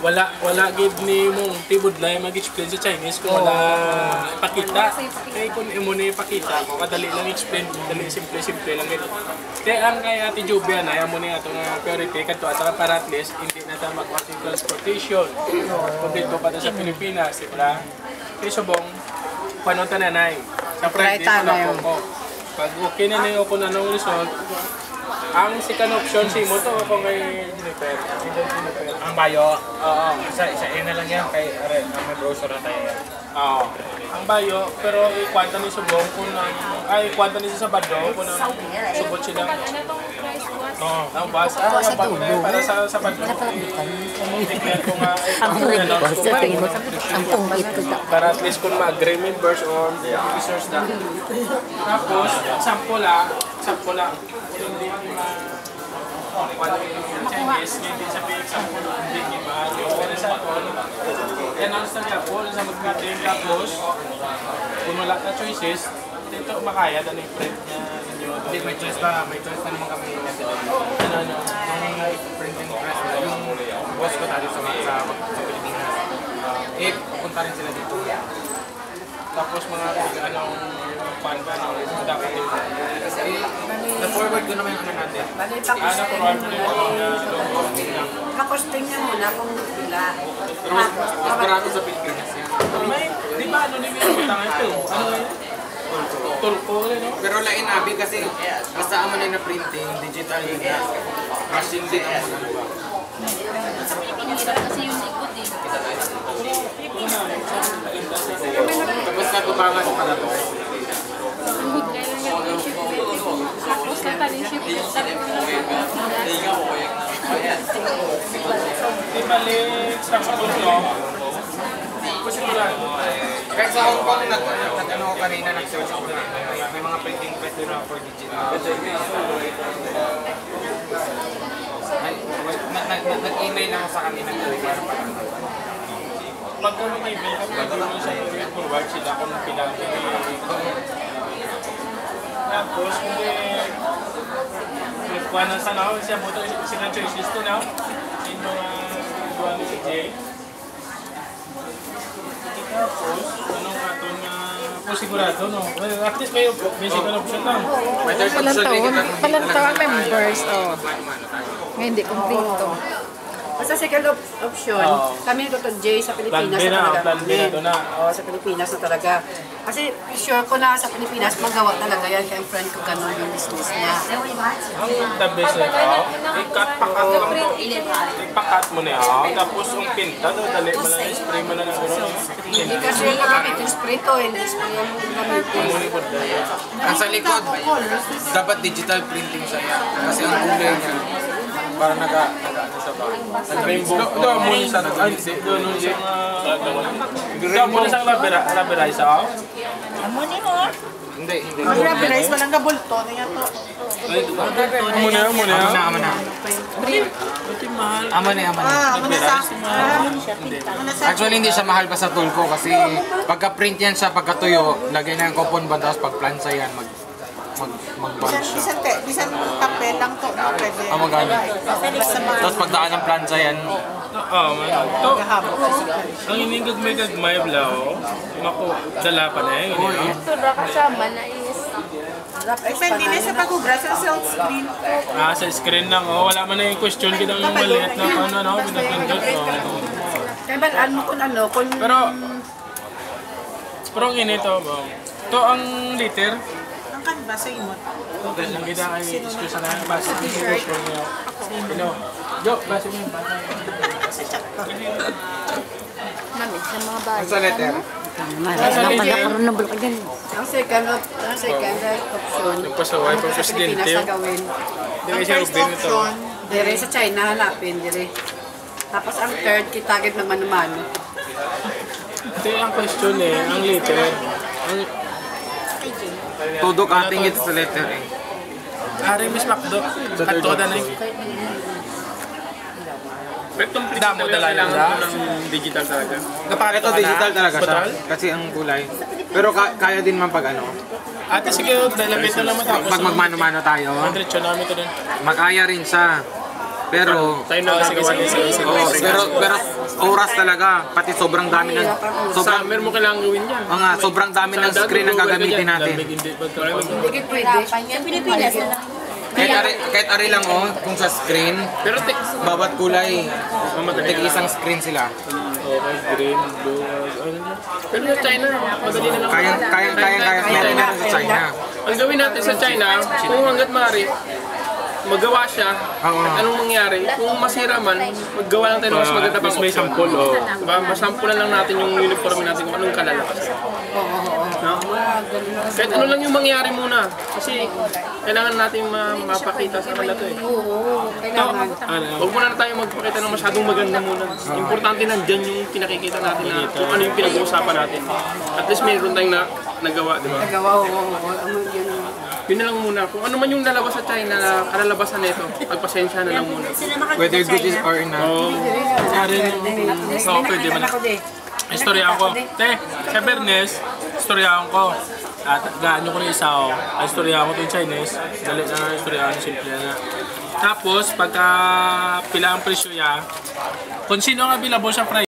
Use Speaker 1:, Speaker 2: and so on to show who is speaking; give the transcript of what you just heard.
Speaker 1: wala give ni mong tibod na mag-explain sa Chinese kung wala ipakita. Kaya kung imo na ipakita, kung kadali lang explain, dali simple lang ito. Kaya ang kaya Ate Jubia na, yan mo na itong priority kadto at para at least hindi na tayo mag-working transportation. Kompleto pa na sa Pilipinas, di ba? Kaya subong, panunta na na sa practice na po. Pag okay na na ako na ng result, ang second option si mo to kung kay Jennifer.
Speaker 2: Ang bayo.
Speaker 1: Oo.
Speaker 2: Isa na lang yan kay may browser na tayo.
Speaker 1: Oo. Ang bayo, pero ikwanta ni subong kung ikwanta ni sa Sabado kung subot sila. Oo. Ang bus. Para sa Sabado. Tignan ko nga. Para at least kung ma-agree members or officers na. Tapos, sample lang. Hindi Chinese, hindi sabi example, hindi mahal. Pero sa ako, announce na niya po sa mag-meeting. Tapos, kung wala ka choices, dito makaya na yung print niya.
Speaker 2: Hindi, may choice pa. May choice pa naman kami.
Speaker 1: Ano?
Speaker 2: Printing press. Yung boss ko tayo sa Pilipinas. Pupunta rin sila dito.
Speaker 1: Tapos mga pan ba dapat din.
Speaker 2: Na-forward ko naman yung ano natin.
Speaker 1: Na-forward mo
Speaker 3: Pakosting niya muna kung wala.
Speaker 2: Mas barato sa Pilipinas yan.
Speaker 1: Di ba ano na yung utangan ito? Ano yun? Tulko ulit, no?
Speaker 2: Pero lain abi kasi basta amo na printing, digital yun na. Machine din ang mga ba.
Speaker 4: Sa Pilipinas kasi yung likod eh.
Speaker 2: Tapos katubangan pa na to.
Speaker 4: Good guy lang yung ship. Tapos natali ship.
Speaker 1: Di balik sa pagkulo.
Speaker 2: Kahit sa Hong Kong, nag-ano ko kanina, nag-search ko na. May mga printing press doon na for digital. Nag-email ako sa kanina.
Speaker 1: Pag kami may bill, pag sa forward sila kung pinagin. Tapos, kung kuha ng sanaw, siya mo ito, sila choices to now. In mga duwa ni si Jay. Tapos, anong ato na po sigurado, no? Well, at least may second option lang.
Speaker 5: Palang taon members, ngayon hindi kumplito.
Speaker 3: Basta second option, kami ito Jay sa Pilipinas na talaga.
Speaker 1: Plan B na ito na.
Speaker 3: Oo, sa Pilipinas na talaga. Kasi sure ko na sa Pilipinas magawa talaga yan. Kaya ang friend ko gano'n yung business niya.
Speaker 1: Ang the best na ito, ikat-pakat lang ito. Ipakat mo na ito. Tapos ang pinta, dali mo lang, spray mo na ng gano'n.
Speaker 3: Hindi kasi yung gamit yung spray to, hindi spray yung gamitin.
Speaker 2: Ang sa likod, dapat digital printing siya yan. Kasi ang kulay niya, parang nag-ano siya ba?
Speaker 1: Rainbow. Doon mo sa doon mo sa rubberized ako?
Speaker 5: Amo ni mo.
Speaker 2: Hindi.
Speaker 5: Ang rubberized walang gabulto na yan to.
Speaker 1: Amo na.
Speaker 2: Amo na. Amo na. Actually, hindi siya mahal pa sa tool ko kasi pagka-print yan siya, pagka-tuyo, lagay na yung coupon ba, tapos pag-plansa yan, mag-bunch siya.
Speaker 5: Bisan papel lang to. Pwede.
Speaker 2: Magano. Tapos pagdaan ng plansa yan.
Speaker 1: Oo, man. To, ang inigagmay-gagmay blaw, dala pa na yun.
Speaker 4: Ito na kasama na is.
Speaker 5: Depende na sa pag-ugra sa screen.
Speaker 1: Sa screen lang. Wala man na yung question kitang maliit na ano, pinapindot.
Speaker 3: Kaya ba, kung
Speaker 1: Pero ang inito, to ang liter.
Speaker 5: Ang kanba sa imot.
Speaker 1: Ang kita ay excuse na lang. Basta ang t-shirt. Jo, basta mo yung bata.
Speaker 4: Namit sa mga bahay.
Speaker 2: Sa letter.
Speaker 3: ang second option,
Speaker 1: Nagpasaway pa
Speaker 3: sa
Speaker 1: presidente.
Speaker 3: Pilipinas na gawin.
Speaker 1: Hindi siya rubin ito.
Speaker 3: Dire sa China hanapin, dire. Tapos ang third, kitagid naman.
Speaker 1: Ito yung question ang liter.
Speaker 2: Tudok ating ito sa letter eh.
Speaker 1: Ari Miss Macdo. Katoda na yun. Damo dala lang ng digital talaga.
Speaker 2: Ito digital talaga siya. Kasi ang kulay. Pero kaya din man pag ano.
Speaker 1: Ate sige, dalapit na lang matapos.
Speaker 2: Pag magmano-mano tayo.
Speaker 1: Diretso namin ito din.
Speaker 2: Makaya rin siya. Pero
Speaker 1: Tayo na kasi gawa niya
Speaker 2: pero oras talaga, pati sobrang dami ng sobrang
Speaker 1: Summer mo kailangan gawin yan.
Speaker 2: mga sobrang dami ng screen ang gagamitin natin.
Speaker 3: Hindi ka pwede.
Speaker 4: Sa Pilipinas na lang.
Speaker 2: Kahit ari lang kung sa screen,
Speaker 1: Pero
Speaker 2: bawat kulay, tig isang screen sila.
Speaker 1: okay, green, blue, ano na. Pero sa China, madali na lang.
Speaker 2: Kaya natin sa China.
Speaker 1: Ang gawin natin sa China, kung hanggat maaari, magawa siya,
Speaker 2: Oo.
Speaker 1: at anong mangyari, kung masira man, maggawa lang tayo ng mas maganda pang may sample, diba? Masampulan lang natin yung uniform natin kung anong kalalakas. No? Kahit ano lang yung mangyari muna, kasi kailangan natin mapakita sa kanila to eh.
Speaker 3: Oo, kailangan.
Speaker 1: Huwag muna na tayo magpakita ng masyadong maganda muna. Importante nandyan yung pinakikita natin na kung ano yung pinag-uusapan natin. At least mayroon tayong nagawa, di ba?
Speaker 3: Nagawa, oo. Yun.
Speaker 1: Yun na lang muna. Kung ano man yung lalabas sa China na kalalabasan nito, pagpasensya na lang muna.
Speaker 2: Whether good is or not.
Speaker 1: Oo. Oo, pwede man. Istoryahan ko. Sa Bernes, istoryahan ko. At gaano ko na isa ako. Istoryahan ko ito yung Chinese. Dali na istoryahan, simple na. Tapos, pagka pila ang presyo niya, kung sino ang available sa price,